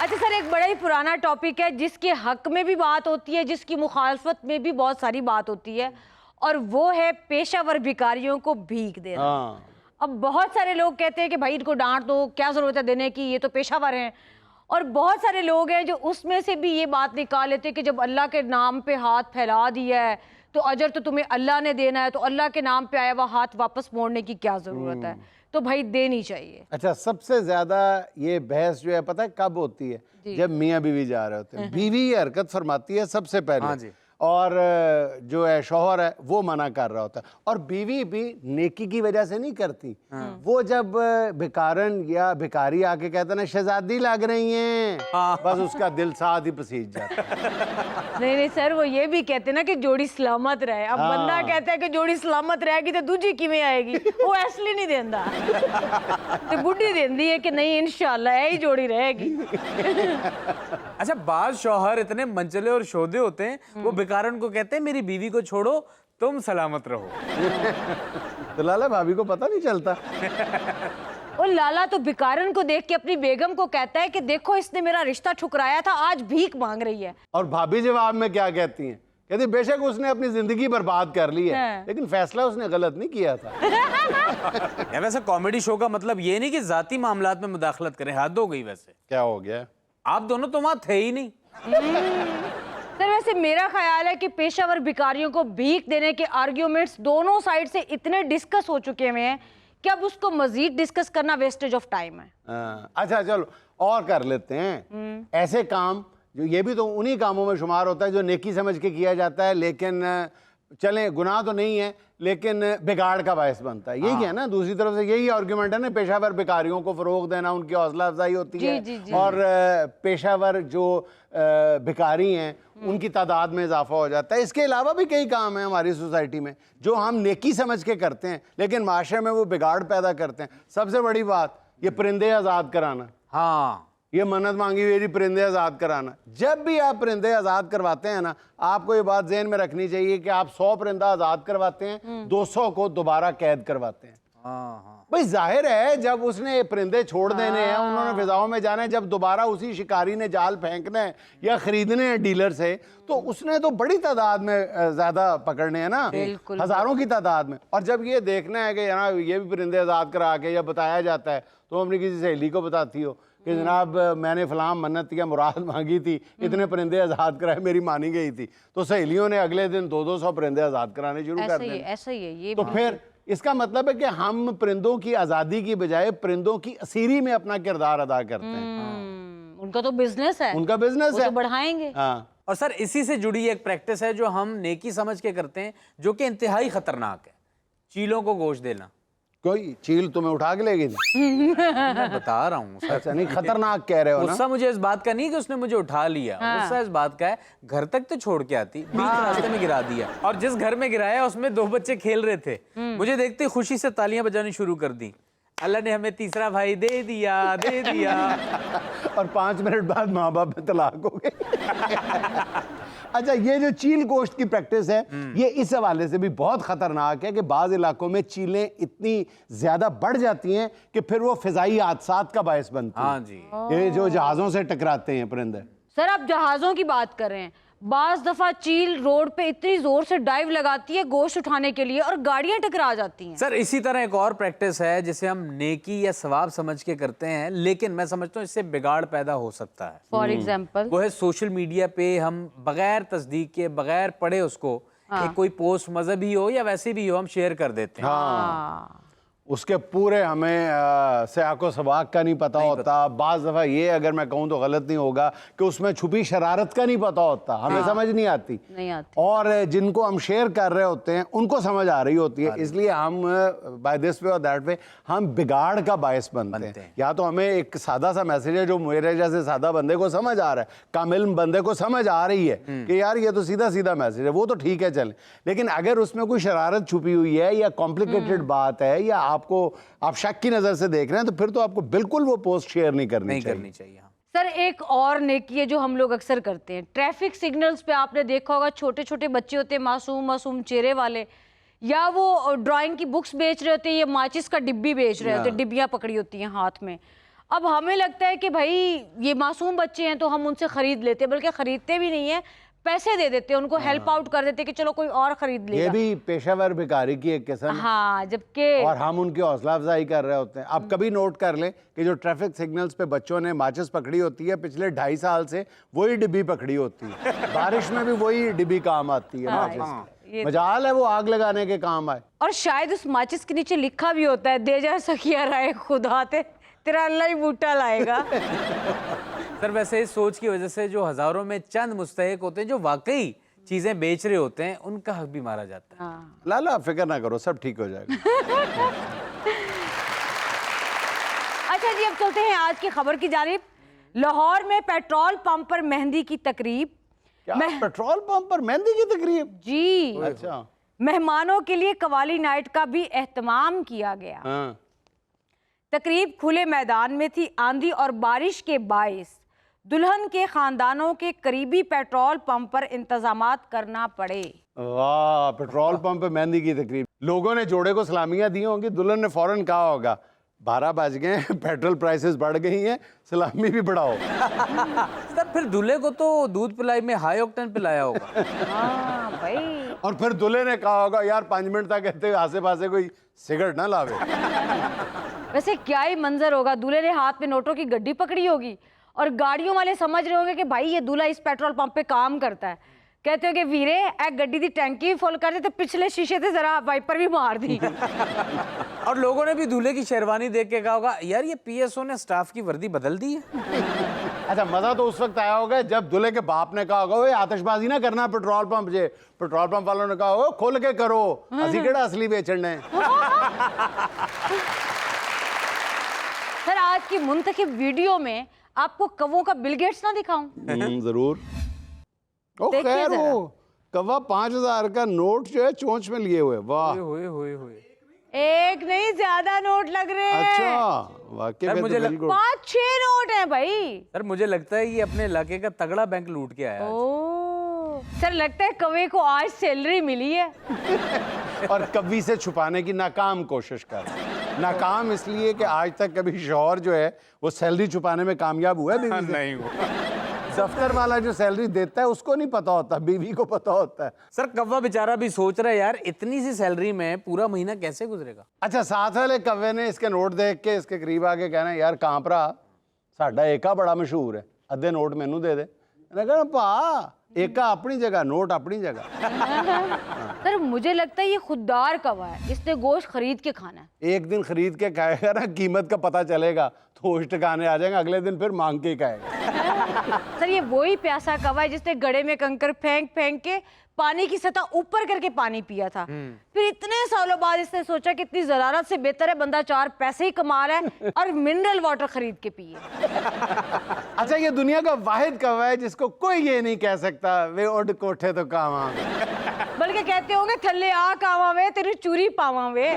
अच्छा सर, एक बड़ा ही पुराना टॉपिक है जिसके हक में भी बात होती है, जिसकी मुखालफत में भी बहुत सारी बात होती है, और वो है पेशावर भिखारियों को भीख देना। अब बहुत सारे लोग कहते हैं कि भाई इनको डांट दो, क्या जरूरत है देने की, ये तो पेशावर हैं। और बहुत सारे लोग हैं जो उसमें से भी ये बात निकाल लेते हैं कि जब अल्लाह के नाम पे हाथ फैला दिया है तो अजर तो तुम्हें अल्लाह ने देना है, तो अल्लाह के नाम पे आया हुआ हाथ वापस मोड़ने की क्या जरूरत है, तो भाई देनी चाहिए। अच्छा, सबसे ज्यादा ये बहस जो है पता है कब होती है? जब मियाँ बीवी जा रहे होते हैं, बीवी ये हरकत फरमाती है सबसे पहले। हाँ जी। और जो है शौहर है वो मना कर रहा होता है, और बीवी भी नेकी की वजह से नहीं करती। वो जब भिखारन या भिखारी आके कहता ना शहजादी लग रही हैं, बस उसका दिल साथ ही पसीज जाता है। नहीं सर, वो ये भी कहते ना कि जोड़ी सलामत रहे। अब बंदा कहता है कि जोड़ी सलामत रहेगी तो दूजी किवें आएगी, वो असली नहीं देंदा तो बुढ़ी देंदी है कि नहीं इंशाल्लाह यही जोड़ी रहेगी। अच्छा, बाज शौहर इतने मंचले और शोधे होते हैं, वो भिखारन को कहते हैं मेरी बीवी को छोड़ो, तुम सलामत रहो। तो लाला भाभी को पता नहीं चलता। और लाला तो भिखारन को देख के अपनी बेगम को कहता है कि देखो इसने मेरा रिश्ता ठुकराया था, आज भीख मांग रही है। और भाभी जवाब में क्या कहती हैं? कहती बेशक उसने अपनी जिंदगी बर्बाद कर ली है, लेकिन फैसला उसने गलत नहीं किया था। या वैसे कॉमेडी शो का मतलब ये नहीं कि जाती मामलात में मुदाखलत करें, हद हो गई। वैसे क्या हो गया? आप दोनों तो वहां थे ही नहीं। सर वैसे मेरा ख्याल है कि पेशावर भिखारियों को भीख देने के आर्ग्यूमेंट्स दोनों साइड से इतने डिस्कस हो चुके हुए हैं कि अब उसको मजीद डिस्कस करना वेस्टेज ऑफ टाइम है। अच्छा चलो और कर लेते हैं ऐसे काम जो, ये भी तो उन्हीं कामों में शुमार होता है जो नेकी समझ के किया जाता है, लेकिन चले गुनाह तो नहीं है लेकिन बिगाड़ का बायस बनता है। यही है ना, दूसरी तरफ से यही आर्ग्यूमेंट है ना, पेशावर भिखारियों को फरोग देना, उनकी हौसला अफजाई होती है। और पेशावर जो भिखारी हैं उनकी तादाद में इजाफा हो जाता है। इसके अलावा भी कई काम हैं हमारी सोसाइटी में जो हम नेकी समझ के करते हैं लेकिन माशरे में वो बिगाड़ पैदा करते हैं। सबसे बड़ी बात ये परिंदे आज़ाद कराना। हाँ, ये मन्नत मांगी हुई परिंदे आज़ाद कराना। जब भी आप परिंदे आज़ाद करवाते हैं ना, आपको ये बात ज़हन में रखनी चाहिए कि आप 100 परिंदा आज़ाद करवाते हैं, 200 को दोबारा कैद करवाते हैं। भाई जाहिर है जब उसने परिंदे छोड़ देने हैं, उन्होंने फिजाओं में जाना है, जब दोबारा उसी शिकारी ने जाल फेंकना है या खरीदने हैं डीलर से, तो उसने तो बड़ी तादाद में ज्यादा पकड़ने हैं ना, हजारों की तादाद में। और जब ये देखना है कि जनाब ये भी परिंदे आज़ाद करा के या बताया जाता है, तो अपनी किसी सहेली को बताती हो कि जनाब मैंने फलां मन्नत या मुराद मांगी थी, इतने परिंदे आज़ाद कराए, मेरी मानी गई थी, तो सहेलियों ने अगले दिन 200 परिंदे आज़ाद कराने शुरू कर दिए। ऐसा ही है ये। तो फिर इसका मतलब है कि हम परिंदों की आज़ादी की बजाय परिंदों की असीरी में अपना किरदार अदा करते हैं। उनका तो बिजनेस है, उनका बिजनेस है, तो बढ़ाएंगे। और सर इसी से जुड़ी एक प्रैक्टिस है जो हम नेकी समझ के करते हैं, जो कि इंतहाई खतरनाक है, चीलों को गोश्त देना। कोई चील तुम्हें उठा के ले गई? मैं बता रहा हूँ। अच्छा, नहीं खतरनाक कह रहे हो ना? गुस्सा मुझे इस बात का नहीं कि उसने मुझे उठा लिया, गुस्सा इस बात का है घर तक तो छोड़ के आती, बीच रास्ते में गिरा दिया। और जिस घर में गिराया उसमें 2 बच्चे खेल रहे थे, मुझे देखते खुशी से तालियां बजानी शुरू कर दी। अल्लाह ने हमें तीसरा भाई दे दिया, दे दिया। और 5 मिनट बाद माँ बाप में तलाक हो गए। अच्छा, ये जो चील गोश्त की प्रैक्टिस है ये इस हवाले से भी बहुत खतरनाक है कि बाज़ इलाकों में चीलें इतनी ज्यादा बढ़ जाती हैं कि फिर वो फिजाई हादसात का बायस बनती हैं। हाँ जी, ये जो जहाज़ों से टकराते हैं परिंदे। सर आप जहाज़ों की बात कर रहे हैं, बाज दफा चील रोड पे इतनी जोर से डाइव लगाती है गोश्त उठाने के लिए और गाड़ियां टकरा जाती हैं। सर इसी तरह एक और प्रैक्टिस है जिसे हम नेकी या सवाब समझ के करते हैं, लेकिन मैं समझता हूँ इससे बिगाड़ पैदा हो सकता है। फॉर एग्जाम्पल वो है सोशल मीडिया पे हम बगैर तस्दीक के, बगैर पढ़े उसको एक कोई पोस्ट मजहबी हो या वैसे भी हो हम शेयर कर देते हैं। उसके पूरे हमें सयाको सबाक का नहीं पता होता। बाज़ दफ़ा ये अगर मैं कहूँ तो गलत नहीं होगा कि उसमें छुपी शरारत का नहीं पता होता, हमें समझ नहीं आती। और जिनको हम शेयर कर रहे होते हैं उनको समझ आ रही होती है, इसलिए हम बाय दिस वे और दैट वे हम बिगाड़ का बायस बनते हैं। या तो हमें एक सादा सा मैसेज है जो मेरे जैसे सादा बंदे को समझ आ रहा है, कामिल बंदे को समझ आ रही है कि यार ये तो सीधा सीधा मैसेज है, वो तो ठीक है चले, लेकिन अगर उसमें कोई शरारत छुपी हुई है या कॉम्प्लिकेटेड बात है या आप शक की नजर से देख रहे हैं, तो फिर तो आपको बिल्कुल वो पोस्ट शेयर नहीं करनी चाहिए। सर एक और नेकी है जो हम लोग अक्सर करते हैं, ट्रैफिक सिग्नल्स पे आपने देखा होगा छोटे छोटे बच्चे होते हैं मासूम मासूम चेहरे वाले, या वो ड्राइंग की बुक्स बेच रहे होते हैं या माचिस का डिब्बी बेच रहे होते हैं, डिब्बियां पकड़ी होती हैं हाथ में। अब हमें लगता है कि भाई ये मासूम बच्चे हैं तो हम उनसे खरीद लेते हैं, बल्कि खरीदते भी नहीं है, पैसे दे देते हैं उनको, हेल्प आउट कर देते हैं कि चलो कोई और खरीद ये लेगा। भी पेशावर भिखारी की एक किस्म है। हाँ, जबकि और हम उनकी हौसला अफजाई कर रहे होते हैं। अब कभी नोट कर लें कि जो ट्रैफिक सिग्नल्स पे बच्चों ने माचिस पकड़ी होती है, पिछले 2.5 साल से वही डिब्बी पकड़ी होती है। बारिश में भी वही डिब्बी काम आती है माचिस की। मजाल है वो आग लगाने के काम आए। और शायद उस माचिस के नीचे लिखा भी होता है, दे जा सखिया राय खुदा तेरा अल्लाह ही बूटा लाएगा। सर वैसे इस सोच की वजह से जो हजारों में चंद मुस्तहिक होते हैं जो वाकई चीजें बेच रहे होते हैं, उनका हक भी मारा जाता है। हाँ। लाला फिक्र ना करो, सब ठीक हो जाएगा। अच्छा जी, अब चलते हैं आज की खबर की जानिब। लाहौर में पेट्रोल पंप पर मेहंदी की तकरीब। क्या पेट्रोल पंप पर मेहंदी की तकरीब? जी, अच्छा। मेहमानों के लिए कवाली नाइट का भी एहतमाम किया गया। हाँ। तकरीब खुले मैदान में थी। आंधी और बारिश के बाइस दुल्हन के खानदानों के करीबी पेट्रोल पंप पर इंतजामात करना पड़े। वाह, पेट्रोल पंप पे मेहंदी की तकरीब। लोगों ने जोड़े को सलामियां दी होंगी। दुल्हन ने फौरन कहा होगा 12 बज गए, पेट्रोल प्राइसेस बढ़ गई हैं, सलामी भी बढ़ाओ। सर फिर दूल्हे को तो दूध पिलाई में हाई ऑक्टेन पिलाया होगा। हाँ भाई। और फिर दूल्हे ने कहा होगा यार 5 मिनट तक कहते आसे पासे कोई सिगरेट ना लावे। वैसे क्या ही मंजर होगा, दूल्हे ने हाथ में नोटों की गड्डी पकड़ी होगी और गाड़ियों वाले समझ रहे होंगे कि भाई ये दूल्हा इस पेट्रोल पंप पे काम करता है। कहते हो कि वीरे एक गड्डी दी टैंकी फुल कर दे, तो पिछले शीशे से जरा वाइपर भी मार दी। और लोगों ने भी दूल्हे की शेरवानी देख के कहा होगा यार ये पीएसओ ने स्टाफ की वर्दी बदल दी है। अच्छा, मजा तो उस वक्त आया होगा जब दूल्हे के बाप ने कहा होगा ओए आतिशबाजी ना करना पेट्रोल पंप से। पेट्रोल पंप वालों ने कहा ओ खोल के करो, असी केड़ा असली बेचण है। सर आज की मुंतखब वीडियो में आपको कौवों का बिल गेट्स ना दिखाऊं? जरूर। ओ देखिए खैर जरा। वो कौवा 5000 का नोट जो है चोंच में लिए हुए। वाह, होए। एक नहीं ज्यादा नोट लग रहे हैं। अच्छा, वाकई सर, में मुझे तो वेरी गुड। 5-6 नोट हैं भाई। सर मुझे लगता है ये अपने इलाके का तगड़ा बैंक लूट के आया है। ओ सर, लगता है कौवे को आज सैलरी मिली है। और कभी से छुपाने की नाकाम कोशिश कर। नाकाम इसलिए कि आज तक कभी शौहर जो है वो सैलरी छुपाने में कामयाब हुआ है बीवी से? नहीं हुआ। दफ्तर वाला जो सैलरी देता है उसको नहीं पता होता, बीवी को पता होता है। सर कौवा बेचारा भी सोच रहा है यार इतनी सी सैलरी में पूरा महीना कैसे गुजरेगा। अच्छा, साथ वाले कौवे ने इसके नोट देख के इसके करीब आके कहना यार कहाँ भरा साडा एका बड़ा मशहूर है, अद्धे नोट मैनू दे दे। मैंने कहा भा एका अपनी जगह, नोट अपनी जगह। सर मुझे लगता है ये खुददार कौवा है, इसने गोश्त खरीद के खाना है। एक दिन खरीद के खाएगा ना, कीमत का पता चलेगा तो होश ठिकाने आ जाएगा, अगले दिन फिर मांग के खाएगा। सर ये वही प्यासा कौवा है जिसने गड्ढे में कंकर फेंक फेंक के पानी की सतह ऊपर करके पानी पिया था। फिर इतने सालों बाद इसने सोचा कि इतनी ज़रारत से बेहतर है बंदा 4 पैसे ही कमा रहा है और मिनरल वाटर खरीद के पिए। अच्छा, ये दुनिया का वाहिद कौवा है जिसको कोई ये नहीं कह सकता वे उड़ कोठे तो कावा, बल्कि कहते होंगे थल्ले आ कावा वे तेरी चूरी पावा वे।